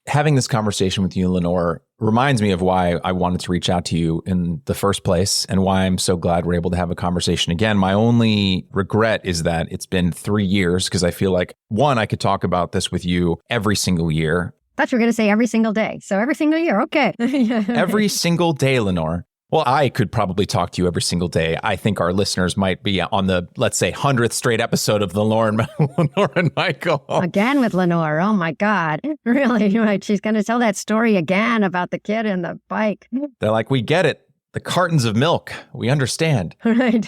Having this conversation with you, Lenore, reminds me of why I wanted to reach out to you in the first place and why I'm so glad we're able to have a conversation again. My only regret is that it's been 3 years because I feel like, one, I could talk about this with you every single year. I thought you were going to say every single day. So every single year. Okay. Every single day, Lenore. Well, I could probably talk to you every single day. I think our listeners might be on the, let's say, 100th straight episode of the Lenore and Michael. Again with Lenore. Oh, my God. Really? Right. She's going to tell that story again about the kid and the bike. They're like, we get it. The cartons of milk. We understand. Right.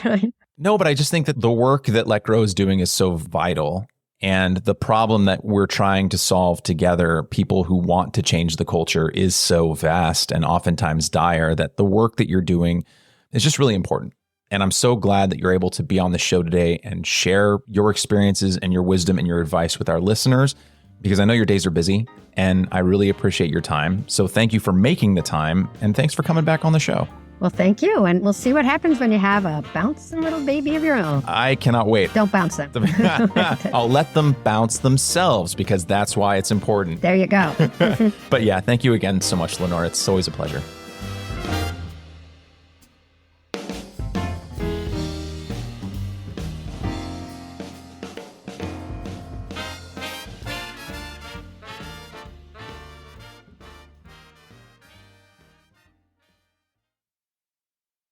No, but I just think that the work that Let Grow is doing is so vital. And the problem that we're trying to solve together, people who want to change the culture, is so vast and oftentimes dire that the work that you're doing is just really important. And I'm so glad that you're able to be on the show today and share your experiences and your wisdom and your advice with our listeners, because I know your days are busy and I really appreciate your time. So thank you for making the time and thanks for coming back on the show. Well, thank you. And we'll see what happens when you have a bouncing little baby of your own. I cannot wait. Don't bounce them. I'll let them bounce themselves because that's why it's important. There you go. But yeah, thank you again so much, Lenore. It's always a pleasure.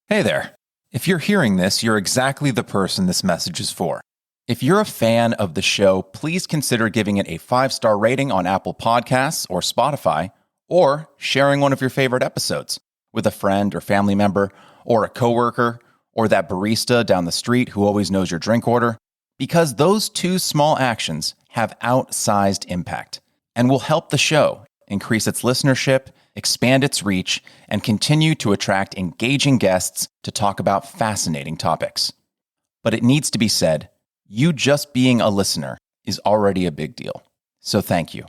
Hey there. If you're hearing this, you're exactly the person this message is for. If you're a fan of the show, please consider giving it a 5-star rating on Apple Podcasts or Spotify, or sharing one of your favorite episodes with a friend or family member, or a coworker, or that barista down the street who always knows your drink order, because those 2 small actions have outsized impact and will help the show increase its listenership, expand its reach, and continue to attract engaging guests to talk about fascinating topics. But it needs to be said, you just being a listener is already a big deal. So thank you.